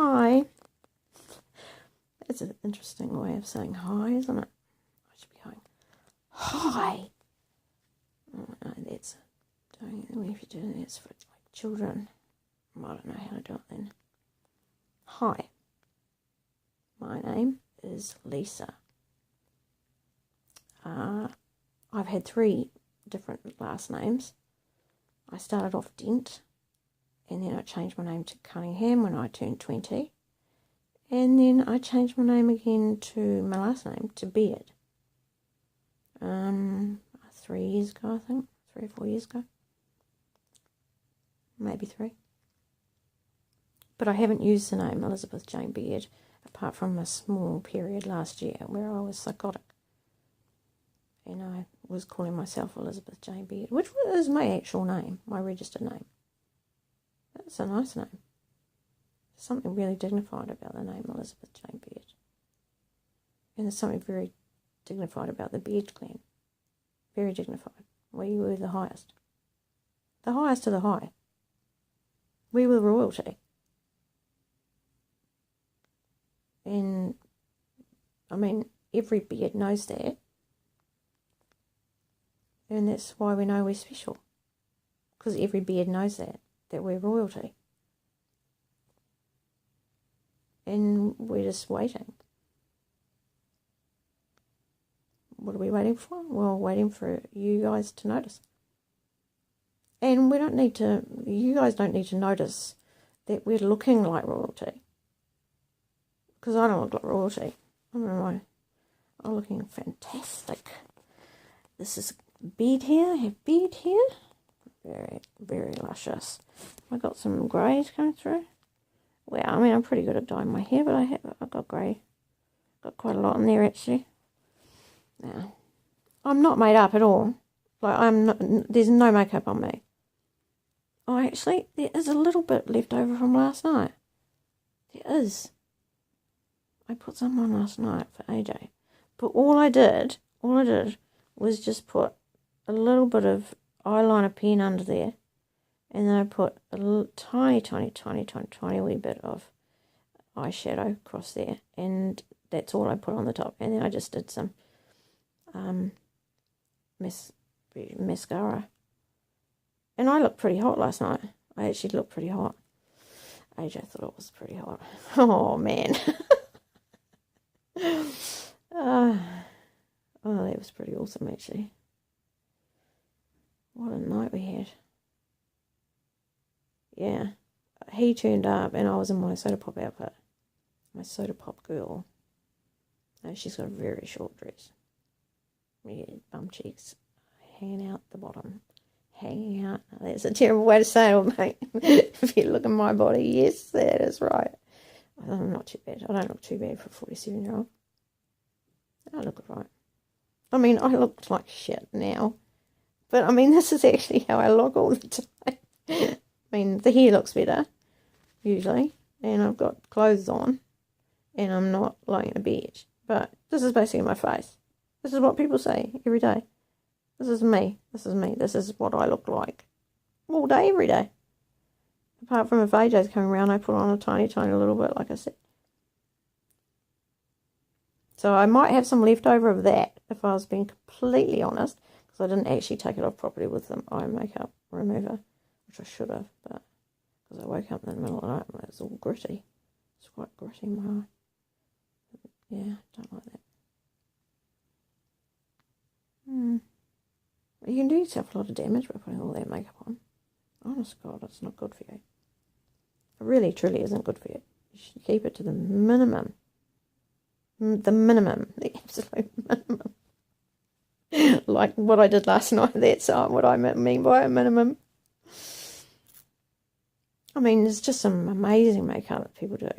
Hi. It's an interesting way of saying hi, isn't it? I should be going, hi. Oh, no, that's doing it. If you're doing this for like children, I don't know how to do it then. Hi. My name is Lisa. I've had 3 different last names. I started off Dent, and then I changed my name to Cunningham when I turned 20. And then I changed my name again to my last name to Beard. 3 years ago, I think. 3 or 4 years ago. Maybe 3. But I haven't used the name Elizabeth Jane Beard apart from a small period last year where I was psychotic. And I was calling myself Elizabeth Jane Beard, which is my actual name, my registered name. That's a nice name. There's something really dignified about the name Elizabeth Jane Beard. And there's something very dignified about the Beard clan. Very dignified. We were the highest. The highest of the high. We were royalty. And, I mean, every Beard knows that. And that's why we know we're special. Because every Beard knows that we're royalty. And we're just waiting. What are we waiting for? Well, waiting for you guys to notice. And we don't need to, you guys don't need to notice that we're looking like royalty. Because I don't look like royalty. I'm looking fantastic. This is beard hair. I have beard hair. Very, very luscious. I got some greys coming through. Well, I mean, I'm pretty good at dyeing my hair, but I've got grey. Got quite a lot in there, actually. Now, I'm not made up at all. Like, there's no makeup on me. Oh, actually, there is a little bit left over from last night. There is. I put some on last night for AJ. But all I did was just put a little bit of eyeliner pen under there. And then I put a little tiny wee bit of eyeshadow across there. And that's all I put on the top. And then I just did some mascara. And I looked pretty hot last night. I actually looked pretty hot. AJ thought it was pretty hot. Oh, man. Oh, that was pretty awesome, actually. What a night we had. Yeah. He turned up and I was in my soda pop outfit. My soda pop girl. And she's got a very short dress. Yeah, bum cheeks hanging out the bottom. Hanging out. That's a terrible way to say it, mate. If you look at my body, yes, that is right. I'm not too bad. I don't look too bad for a 47-year-old. I look right. I mean, I look like shit now. But, I mean, this is actually how I look all the time. I mean, the hair looks better, usually. And I've got clothes on. And I'm not lying in a bed. But this is basically my face. This is what people say every day. This is me. This is me. This is what I look like. All day, every day. Apart from if AJ's coming around, I put on a tiny little bit, like I said. So I might have some leftover of that, if I was being completely honest, because I didn't actually take it off properly with the eye makeup remover, which I should have, but because I woke up in the middle of the night and it was all gritty. It's quite gritty in my eye. Yeah, don't like that. You can do yourself a lot of damage by putting all that makeup on. Honest God, it's not good for you. It really, truly isn't good for you. You should keep it to the minimum. The minimum. The absolute minimum. Like what I did last night. That's what I mean by a minimum. I mean, there's just some amazing makeup that people do.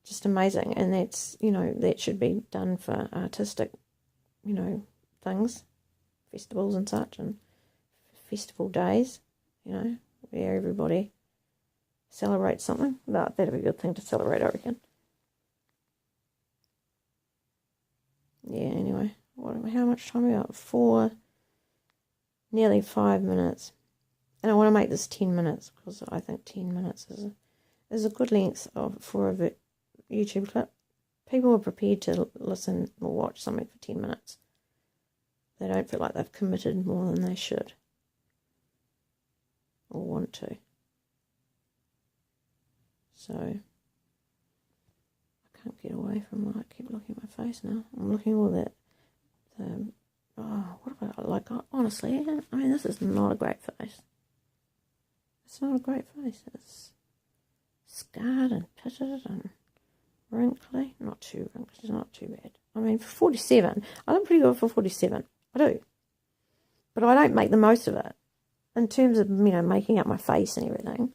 Just amazing. And that's, you know, that should be done for artistic, you know, things. Festivals and such. And festival days, you know, where everybody celebrates something. That'd be a good thing to celebrate, I reckon. Yeah, anyway. How much time we got? Nearly 5 minutes. And I want to make this 10 minutes because I think 10 minutes is a good length for a YouTube clip. People are prepared to listen or watch something for 10 minutes. They don't feel like they've committed more than they should or want to. So, I can't get away from I keep looking at my face now. I'm looking at all that. What about, like, honestly, I mean, this is not a great face. It's not a great face. It's scarred and pitted and wrinkly. Not too wrinkly, it's not too bad. I mean, for 47, I look pretty good for 47. I do. But I don't make the most of it. In terms of, making up my face and everything.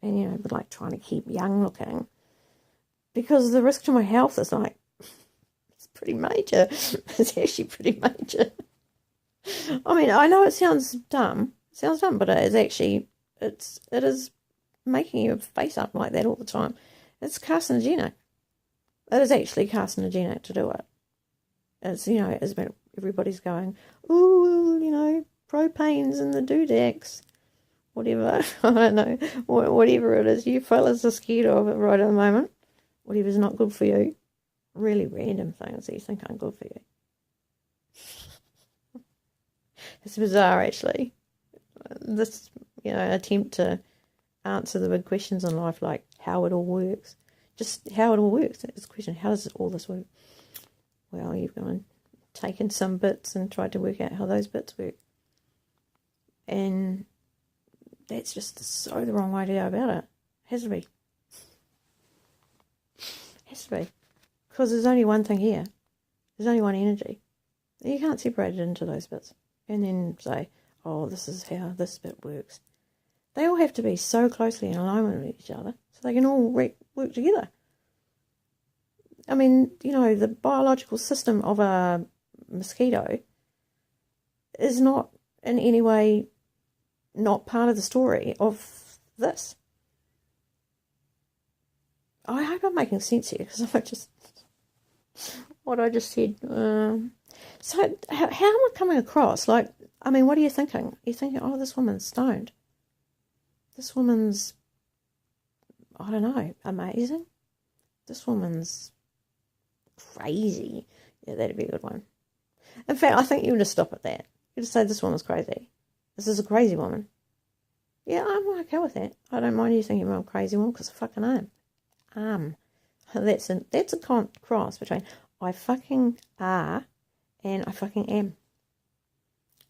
And, like, trying to keep young looking. Because the risk to my health is, like, it's pretty major. It's actually pretty major. I mean, I know it sounds dumb. But it is actually, it is making your face up like that all the time. It's carcinogenic. It is actually carcinogenic to do it. It's, it's been, everybody's going, ooh, propane's in the doodax. Whatever, I don't know, whatever it is you fellas are scared of it right at the moment. Whatever's not good for you. Really random things that you think aren't good for you. It's bizarre, actually. This, attempt to answer the big questions in life, like how it all works. Just how it all works. It's a question, how does all this work? Well, you've gone and taken some bits and tried to work out how those bits work. And that's just so the wrong way to go about it. Has to be. Has to be. Because there's only one thing here. There's only one energy. You can't separate it into those bits. And then say, oh, this is how this bit works. They all have to be so closely in alignment with each other so they can all work together. I mean, the biological system of a mosquito is not in any way not part of the story of this. I hope I'm making sense here, because what I just said. So how am I coming across? Like, I mean, what are you thinking? You're thinking, oh, this woman's stoned. This woman's, I don't know, amazing. This woman's crazy. Yeah, that'd be a good one. In fact, I think you would just stop at that. You just say, this woman's crazy. This is a crazy woman. Yeah, I'm okay with that. I don't mind you thinking I'm a crazy woman, because I fucking am. That's a cross between I fucking are and I fucking am.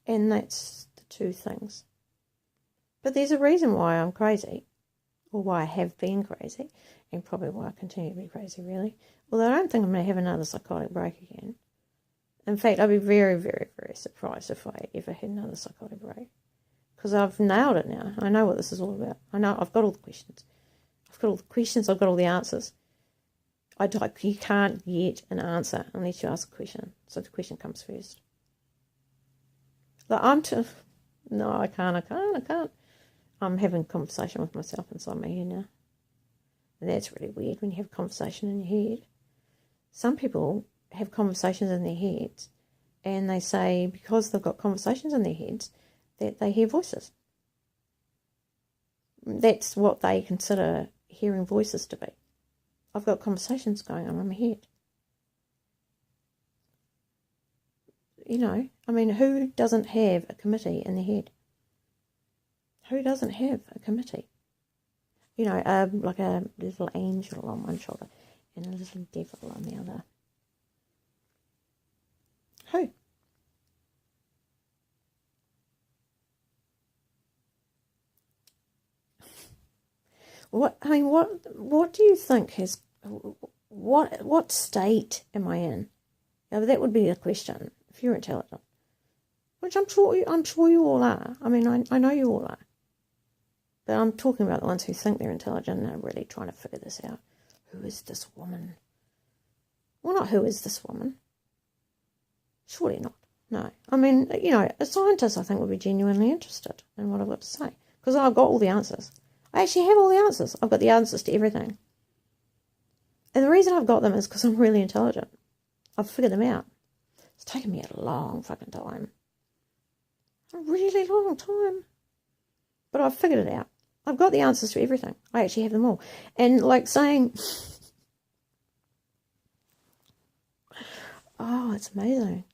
And that's the two things. But there's a reason why I'm crazy, or why I have been crazy, and probably why I continue to be crazy, really. Although I don't think I'm going to have another psychotic break again. In fact, I'd be very, very, very surprised if I ever had another psychotic break. Because I've nailed it now. I know what this is all about. I know I've got all the questions. I've got all the answers. You can't get an answer unless you ask a question. So the question comes first. Like no, I can't. I'm having a conversation with myself inside my head now. And that's really weird when you have a conversation in your head. Some people have conversations in their heads, and they say because they've got conversations in their heads that they hear voices. That's what they consider hearing voices to be. I've got conversations going on in my head. I mean, who doesn't have a committee in their head? Who doesn't have a committee? Like a little angel on one shoulder and a little devil on the other. Who? What do you think has, what state am I in? That would be the question, if you're intelligent. Which I'm sure you all are. I mean, I know you all are. But I'm talking about the ones who think they're intelligent and are really trying to figure this out. Who is this woman? Well, not who is this woman. Surely not. No. I mean, a scientist, I think, would be genuinely interested in what I've got to say. Because I've got all the answers. I actually have all the answers. I've got the answers to everything. And the reason I've got them is because I'm really intelligent. I've figured them out. It's taken me a long fucking time. A really long time. But I've figured it out. I've got the answers to everything. I actually have them all. And like saying, oh, it's amazing.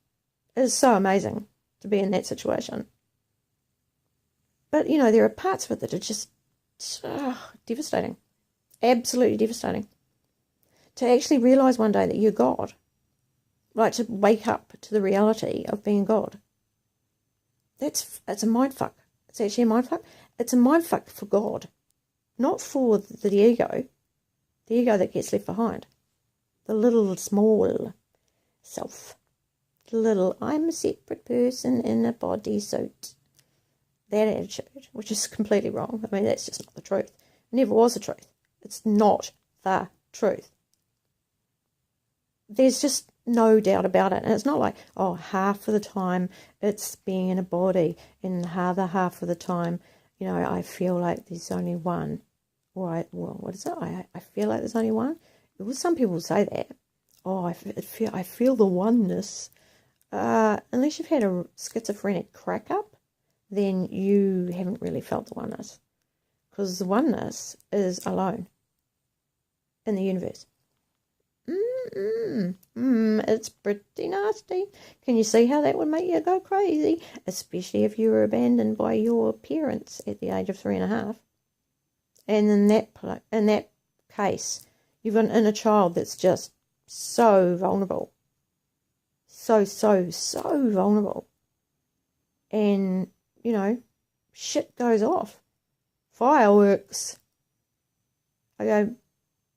It's so amazing to be in that situation. But, you know, there are parts of it that are just devastating. Absolutely devastating. To actually realise one day that you're God. Like, to wake up to the reality of being God. It's a mindfuck. It's actually a mindfuck. It's a mindfuck for God. Not for the ego. The ego that gets left behind. The little small self. The little, I'm a separate person in a bodysuit. That attitude, which is completely wrong. I mean, that's just not the truth. It never was the truth. It's not the truth. There's just no doubt about it. And it's not like, oh, half of the time it's being in a body, and the other half of the time, you know, I feel like there's only one. Or what is it? I feel like there's only one. Well, some people say that. Oh, I feel the oneness. Unless you've had a schizophrenic crack up, then you haven't really felt the oneness. Because the oneness is alone in the universe. It's pretty nasty. Can you see how that would make you go crazy? Especially if you were abandoned by your parents at the age of 3.5. And in that case, you've got an inner child that's just so vulnerable. So vulnerable. And, you know, shit goes off. Fireworks. I go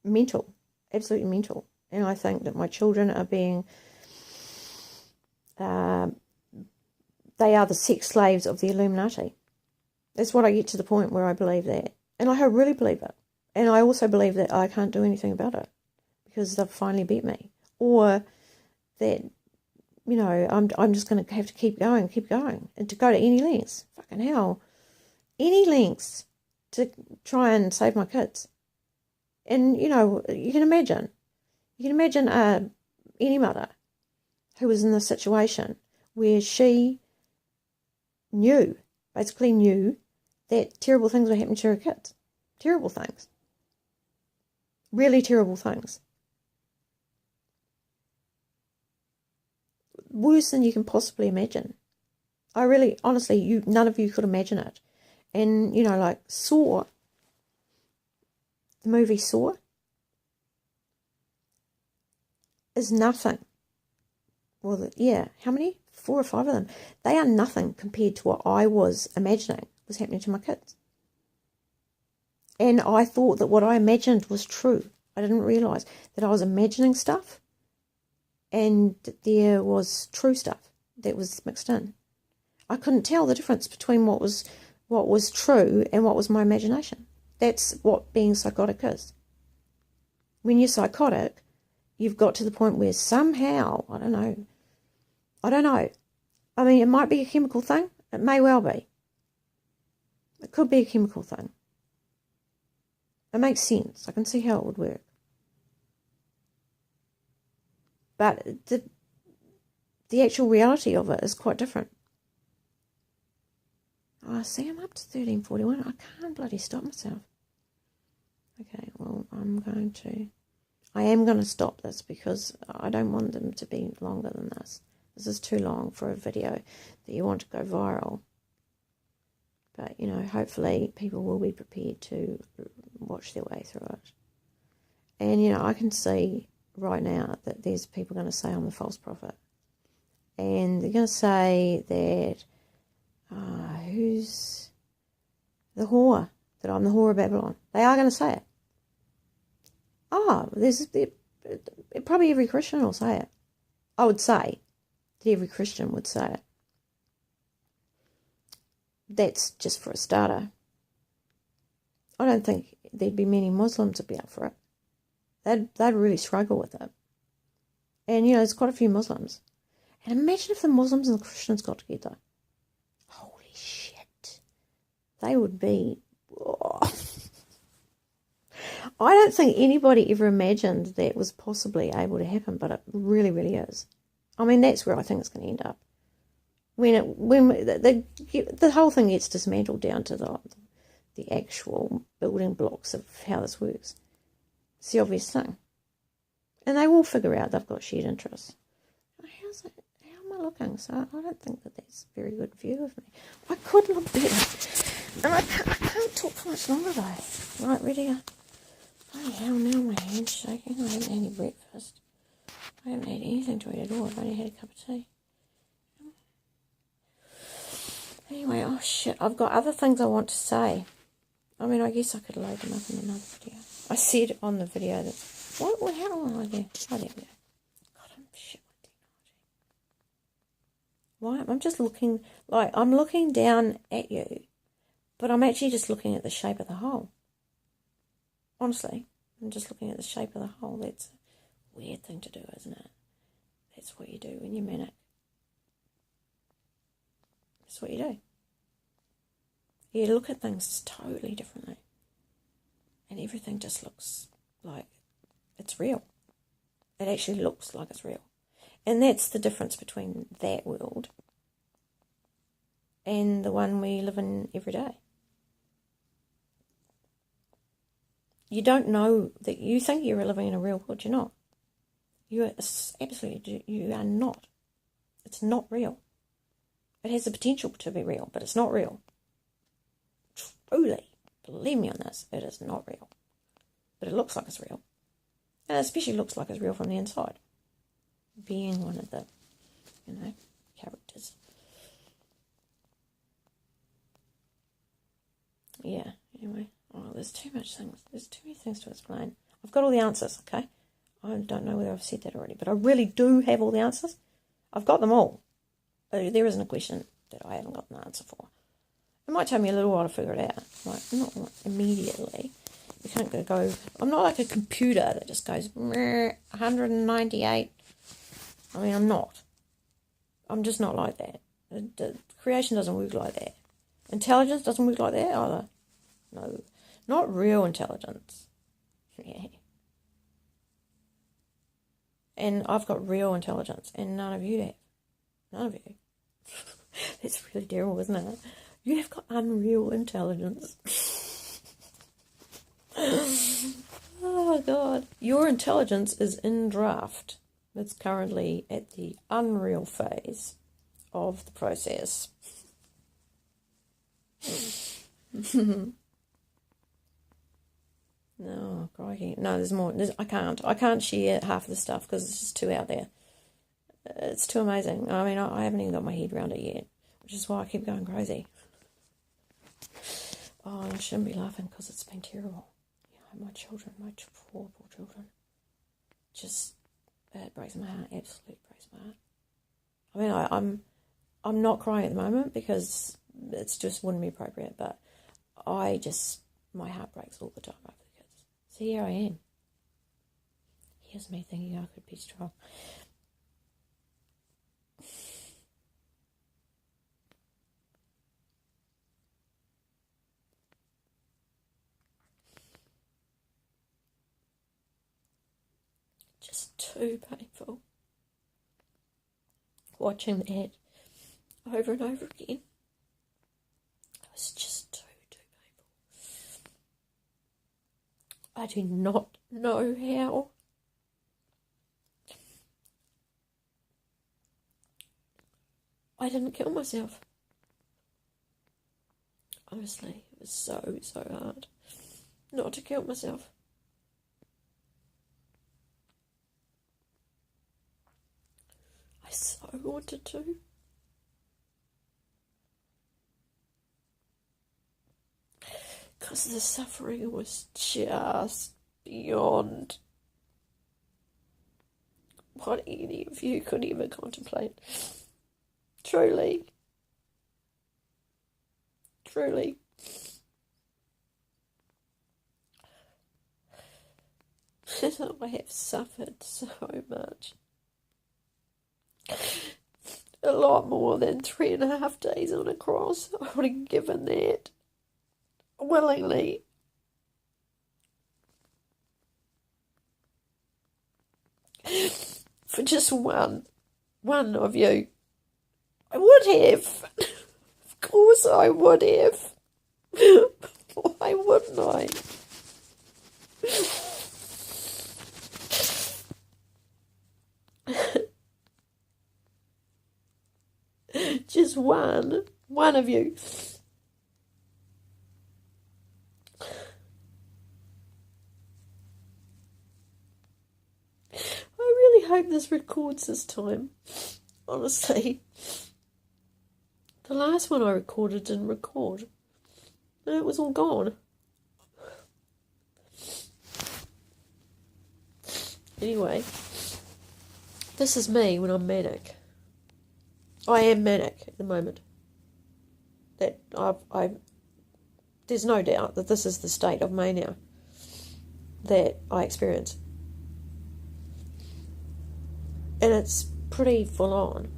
mental. Absolutely mental. And I think that my children are being, they are the sex slaves of the Illuminati. That's what I get to the point where I believe that. And I really believe it. And I also believe that I can't do anything about it because they've finally beat me. Or that, you know, I'm just going to have to keep going. And to go to any lengths. Fucking hell. Any lengths to try and save my kids. And, you know, you can imagine any mother who was in this situation where she basically knew that terrible things were happening to her kids. Terrible things. Really terrible things. Worse than you can possibly imagine. I really, honestly, none of you could imagine it. And, you know, like Saw, the movie Saw, is nothing. Well, yeah, how many? 4 or 5 of them. They are nothing compared to what I was imagining was happening to my kids. And I thought that what I imagined was true. I didn't realise that I was imagining stuff and there was true stuff that was mixed in. I couldn't tell the difference between what was true and what was my imagination. That's what being psychotic is. When you're psychotic, you've got to the point where somehow, I don't know. I mean, it might be a chemical thing. It may well be. It could be a chemical thing. It makes sense. I can see how it would work. But the actual reality of it is quite different. Oh, see, I'm up to 13:41. I can't bloody stop myself. Okay, well, I am going to stop this because I don't want them to be longer than this. This is too long for a video that you want to go viral. But, you know, hopefully people will be prepared to watch their way through it. And, you know, I can see right now that there's people going to say I'm a false prophet. And they're going to say that, who's the whore? That I'm the whore of Babylon. They are going to say it. Probably every Christian will say it. I would say that every Christian would say it. That's just for a starter. I don't think there'd be many Muslims would be up for it. They'd really struggle with it. And, you know, there's quite a few Muslims. And imagine if the Muslims and the Christians got together. Holy shit. They would be... Oh. I don't think anybody ever imagined that was possibly able to happen, but it really, really is. I mean, that's where I think it's going to end up. When the whole thing gets dismantled down to the actual building blocks of how this works. It's the obvious thing. And they will figure out they've got shared interests. How's it? How am I looking? So I don't think that that's a very good view of me. I could look better. And I can't talk for much longer though. Right, ready? Oh hell, now my hand's shaking. I haven't had any breakfast. I haven't had anything to eat at all. I've only had a cup of tea. Anyway, oh shit, I've got other things I want to say. I mean, I guess I could load them up in another video. I said on the video that... What? How long am I there? Oh, there we go. God, I'm shit with technology. Why? I'm just looking... Like, I'm looking down at you, but I'm actually just looking at the shape of the hole. Honestly, I'm just looking at the shape of the hole. That's a weird thing to do, isn't it? That's what you do when you're manic. That's what you do. You look at things totally differently. And everything just looks like it's real. It actually looks like it's real. And that's the difference between that world and the one we live in every day. You don't know that you think you're living in a real world. You're not. You are absolutely, you are not. It's not real. It has the potential to be real, but it's not real. Truly, believe me on this, it is not real. But it looks like it's real. And it especially looks like it's real from the inside. Being one of the, characters. Yeah, anyway. Oh, there's too much things. There's too many things to explain. I've got all the answers, okay? I don't know whether I've said that already, but I really do have all the answers. I've got them all. There isn't a question that I haven't got an answer for. It might take me a little while to figure it out. Like, not immediately. You can't go... I'm not like a computer that just goes 198. I mean, I'm not. I'm just not like that. The creation doesn't work like that. Intelligence doesn't work like that either. No. Not real intelligence. Yeah. And I've got real intelligence, and none of you have. None of you. That's really terrible, isn't it? You have got unreal intelligence. Oh, God. Your intelligence is in draft. It's currently at the unreal phase of the process. No, crikey. No, there's more. I can't share half of the stuff because it's just too out there. It's too amazing. I mean, I haven't even got my head around it yet, which is why I keep going crazy. Oh, I shouldn't be laughing because it's been terrible. My children, my poor children. Just, it breaks my heart. Absolutely breaks my heart. I mean, I'm not crying at the moment because it's just wouldn't be appropriate, but my heart breaks all the time over the kids. So here I am. Here's me thinking I could be strong. Just too painful. Watching that over and over again. It was just too painful. I do not know how. I didn't kill myself. Honestly, it was so hard not to kill myself. I so wanted to. Because the suffering was just beyond what any of you could ever contemplate. Truly. Truly. I have suffered so much. A lot more than 3.5 days on a cross. I would have given that willingly. For just one of you. I would have. Of course I would have. Why wouldn't I? Just one of you. I really hope this records this time. Honestly. The last one I recorded didn't record. It was all gone. Anyway, this is me when I'm manic. I am manic at the moment. That there's no doubt that this is the state of mania that I experience. And it's pretty full on.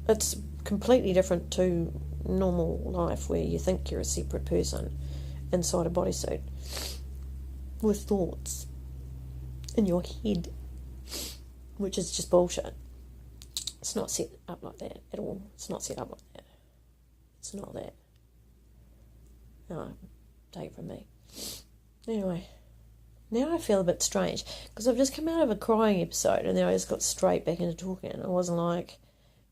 It's completely different to normal life where you think you're a separate person inside a bodysuit with thoughts in your head, which is just bullshit. It's not set up like that at all. It's not set up like that. It's not that. No, take it from me. Anyway, now I feel a bit strange because I've just come out of a crying episode and then I just got straight back into talking. I wasn't like,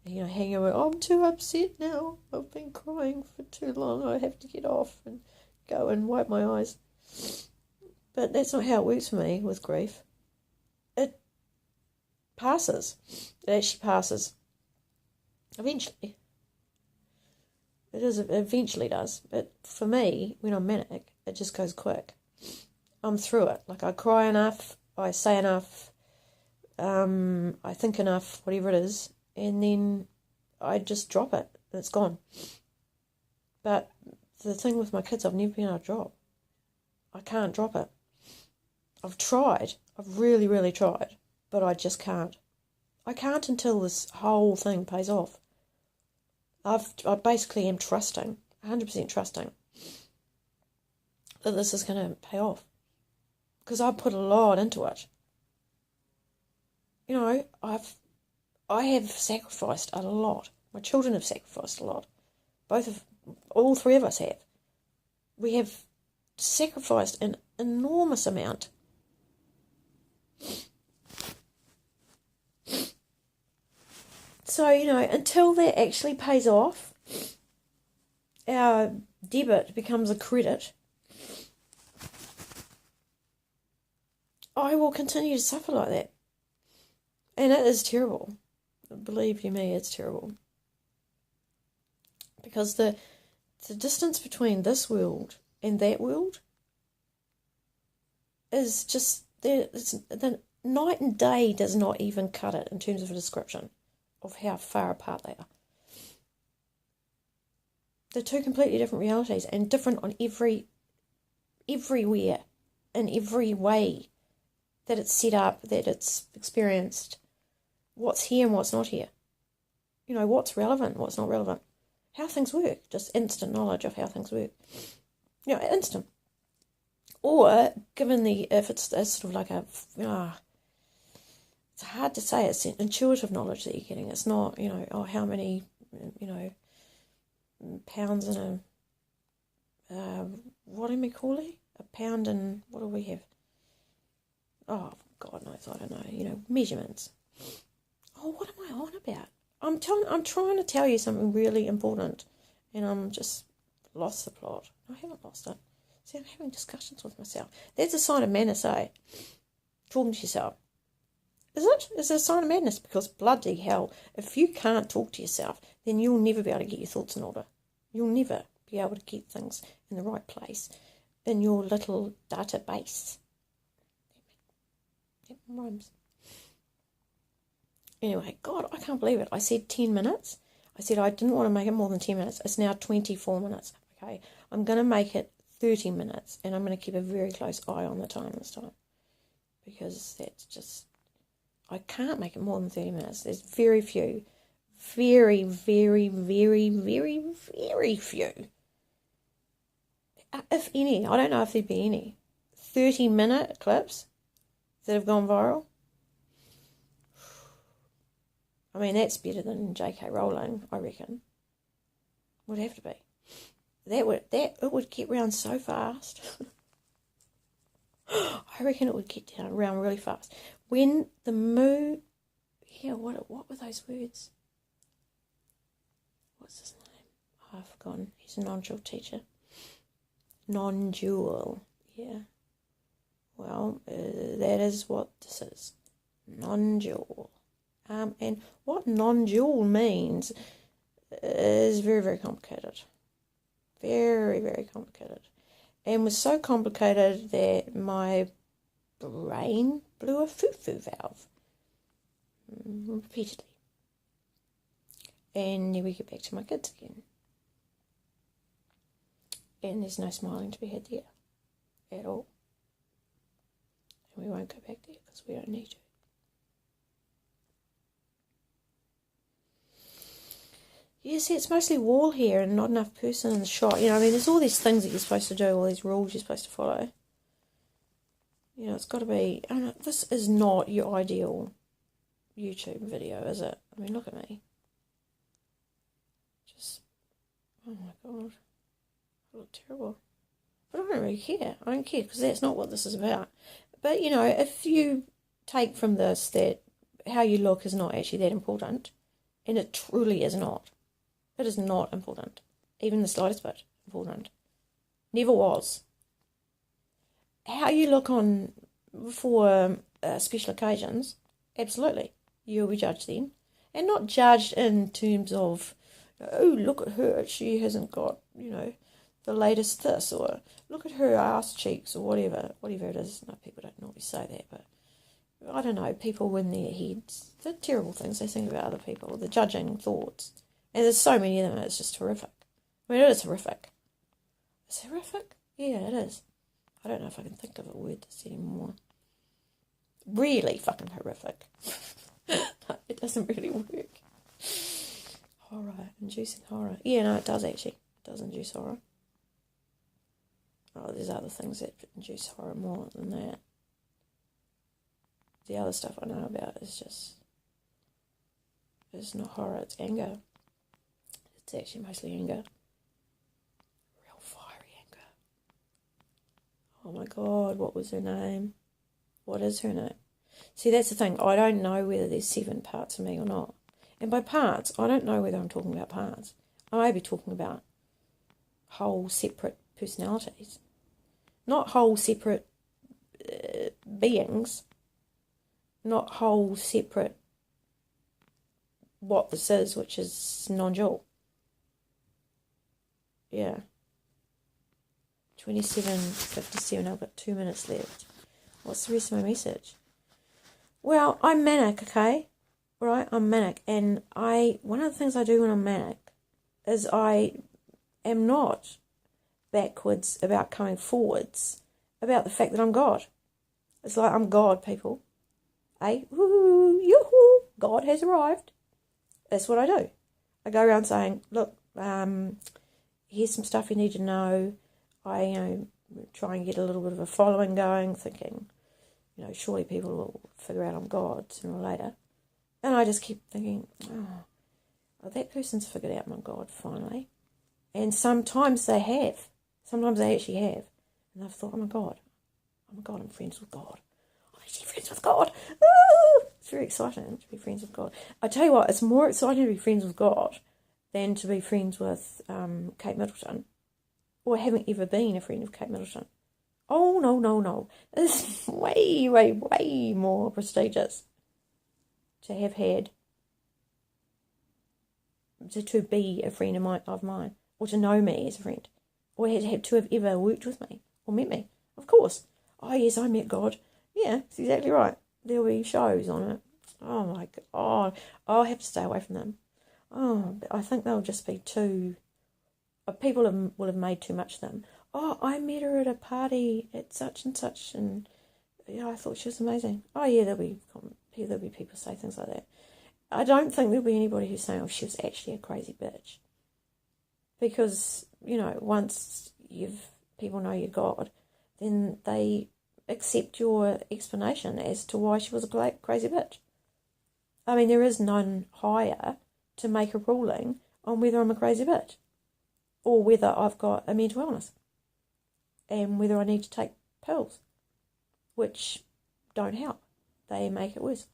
hanging around, I'm too upset now. I've been crying for too long. I have to get off and go and wipe my eyes. But that's not how it works for me with grief. It passes. It actually passes. Eventually. It eventually does. But for me, when I'm manic, it just goes quick. I'm through it. Like I cry enough, I say enough, I think enough, whatever it is, and then I just drop it. It's gone. But the thing with my kids, I've never been able to drop. I can't drop it. I've tried. I've really, really tried. But I just can't. I can't until this whole thing pays off. I basically am trusting, 100% trusting, that this is going to pay off. Because I put a lot into it. I have sacrificed a lot. My children have sacrificed a lot. All three of us have. We have sacrificed an enormous amount. So, until that actually pays off, our debit becomes a credit, I will continue to suffer like that. And it is terrible. Believe you me, it's terrible. Because the distance between this world and that world is just, the night and day does not even cut it in terms of a description of how far apart they are. They're two completely different realities and different on everywhere, in every way that it's set up, that it's experienced, what's here and what's not here. What's relevant, what's not relevant. How things work, just instant knowledge of how things work. Instant. Or, if it's sort of like it's hard to say, it's intuitive knowledge that you're getting. It's not, how many, pounds in what do we call it? A pound and, what do we have? Oh, God knows, I don't know, measurements. Oh, what am I on about? I'm trying to tell you something really important, and I'm just lost the plot. No, I haven't lost it. See, I'm having discussions with myself. That's a sign of madness, eh? Talking to yourself. Is it? Is it a sign of madness? Because bloody hell, if you can't talk to yourself, then you'll never be able to get your thoughts in order. You'll never be able to get things in the right place in your little database. That rhymes. Anyway, God, I can't believe it. I said 10 minutes. I said I didn't want to make it more than 10 minutes. It's now 24 minutes. Okay, I'm going to make it 30 minutes, and I'm going to keep a very close eye on the time this time. Because that's just... I can't make it more than 30 minutes. There's very few. Very, very, very, very, very few. If any. I don't know if there'd be any. 30-minute clips that have gone viral. I mean, that's better than J.K. Rowling, I reckon. Would have to be. it would get round so fast. I reckon it would get around really fast. When the moon, yeah, what were those words? What's his name? Oh, I've forgotten. He's a non-dual teacher. Non-dual, yeah. Well, that is what this is. Non-dual. And what non-dual means is very, very complicated. Very, very complicated. And was so complicated that my brain blew a foo-foo valve repeatedly. And then we get back to my kids again. And there's no smiling to be had there at all. And we won't go back there because we don't need to. Yeah, see, it's mostly wall here and not enough person in the shot. You know, I mean, there's all these things that you're supposed to do, all these rules you're supposed to follow. You know, it's got to be... I don't know, this is not your ideal YouTube video, is it? I mean, look at me. Just... Oh, my God. I look terrible. But I don't really care. I don't care, because that's not what this is about. But, you know, if you take from this that how you look is not actually that important, and it truly is not. It is not important. Even the slightest bit important. Never was. How you look on for special occasions, absolutely. You'll be judged then. And not judged in terms of, oh, look at her, she hasn't got, you know, the latest this, or look at her ass cheeks, or whatever it is. No, people don't normally say that, but I don't know, people in their heads, the terrible things they think about other people, the judging thoughts. And there's so many of them, it's just horrific. I mean, it is horrific. Is it horrific? Yeah, it is. I don't know if I can think of a word that's anymore. Really fucking horrific. It doesn't really work. Horror, inducing horror. Yeah, no, it does actually. It does induce horror. Oh, there's other things that induce horror more than that. The other stuff I know about is just... It's not horror, it's anger. It's actually mostly anger. Real fiery anger. Oh my God, what was her name? What is her name? See, that's the thing. I don't know whether there's 7 parts of me or not. And by parts, I don't know whether I'm talking about parts. I may be talking about whole separate personalities. Not whole separate beings. Not whole separate what this is, which is non-dual. Yeah. 27:57, I've got 2 minutes left. What's the rest of my message? Well, I'm manic, okay? Right, I'm manic. And one of the things I do when I'm manic is I am not backwards about coming forwards about the fact that I'm God. It's like I'm God, people. Woo, yoo-hoo, God has arrived. That's what I do. I go around saying, look, here's some stuff you need to know. I try and get a little bit of a following going, thinking, you know, surely people will figure out I'm God sooner or later. And I just keep thinking, oh, that person's figured out I'm God finally. And sometimes they have. Sometimes they actually have. And I've thought, oh my God, I'm friends with God. I'm actually friends with God. Ooh! It's very exciting to be friends with God. I tell you what, it's more exciting to be friends with God than to be friends with Kate Middleton, or having ever been a friend of Kate Middleton. Oh, no. It's way, way, way more prestigious to have had, to be a friend of mine, or to know me as a friend, or to have ever worked with me, or met me. Of course. Oh, yes, I met God. Yeah, that's exactly right. There'll be shows on it. Oh, my God. I'll have to stay away from them. Oh, I think they'll just be too... People will have made too much of them. Oh, I met her at a party at such and such, and yeah, I thought she was amazing. Oh, yeah, there'll be people say things like that. I don't think there'll be anybody who's saying, oh, she was actually a crazy bitch. Because, you know, once people know you're God, then they accept your explanation as to why she was a crazy bitch. I mean, there is none higher to make a ruling on whether I'm a crazy bitch. or whether I've got a mental illness, and whether I need to take pills, which don't help. They make it worse.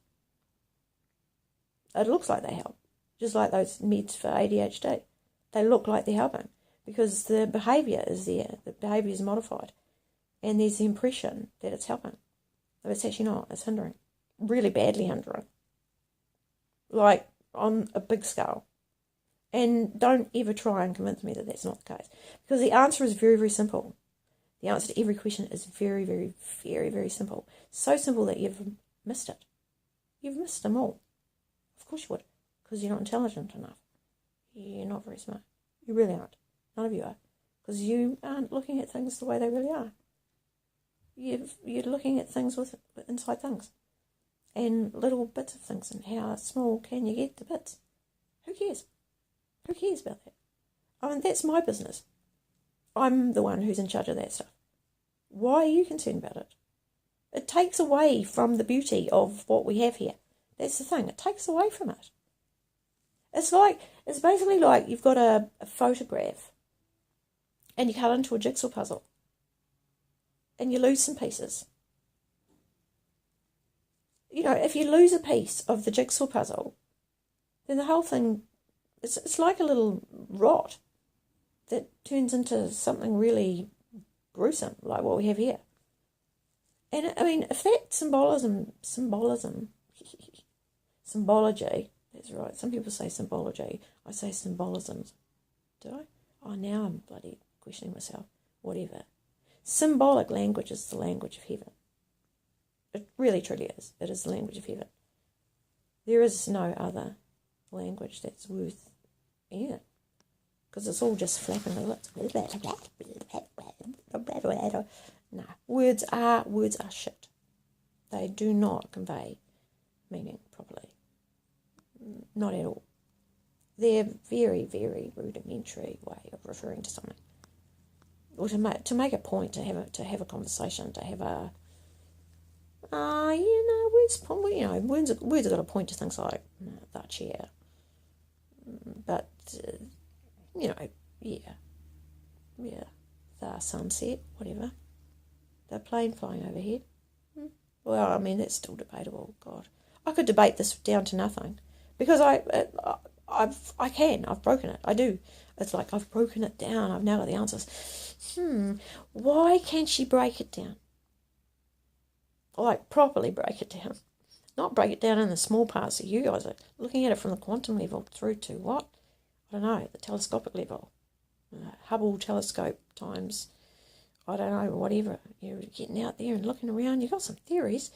It looks like they help, just like those meds for ADHD. They look like they're helping because the behaviour is there, the behaviour is modified, and there's the impression that it's helping. But it's actually not, it's hindering. Really badly hindering. Like on a big scale. And don't ever try and convince me that that's not the case. Because the answer is very, very simple. The answer to every question is very, very, very, very simple. So simple that you've missed it. You've missed them all. Of course you would. Because you're not intelligent enough. You're not very smart. You really aren't. None of you are. Because you aren't looking at things the way they really are. You're looking at things with inside things. And little bits of things. And how small can you get the bits? Who cares? Who cares about that? I mean, that's my business. I'm the one who's in charge of that stuff. Why are you concerned about it? It takes away from the beauty of what we have here. That's the thing. It takes away from it. It's basically like you've got a photograph and you cut into a jigsaw puzzle and you lose some pieces. You know, if you lose a piece of the jigsaw puzzle, then the whole thing, it's like a little rot that turns into something really gruesome, like what we have here. And I mean, if that symbology, that's right, some people say symbology, I say symbolisms. Do I? Oh, now I'm bloody questioning myself. Whatever. Symbolic language is the language of heaven. It really, truly is. It is the language of heaven. There is no other language that's worth anything. Because it's all just flapping the lips. No, words are shit. They do not convey meaning properly. Not at all. They're very, very rudimentary way of referring to something. Or to make a point, to have a conversation, to have a words have got to point to things like that chair. But yeah, the sunset, whatever, the plane flying overhead. Well, I mean, that's still debatable. God, I could debate this down to nothing because I've broken it. I do. It's like I've broken it down. I've now got the answers. Why can't she break it down? Like properly break it down, not break it down in the small parts that you guys are looking at it from the quantum level through to what? I don't know, the telescopic level, Hubble telescope times, I don't know, whatever. You're getting out there and looking around. You've got some theories.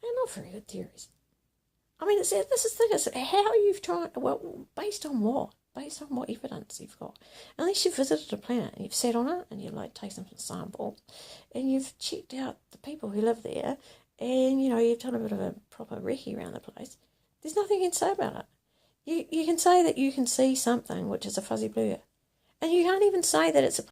They're not very good theories. I mean, this is the thing. It's how you've tried. Well, based on what? Based on what evidence you've got. Unless you've visited a planet and you've sat on it and you've taken some sample and you've checked out the people who live there and you've done a bit of a proper recce around the place. There's nothing you can say about it. You can say that you can see something which is a fuzzy blur, and you can't even say that it's a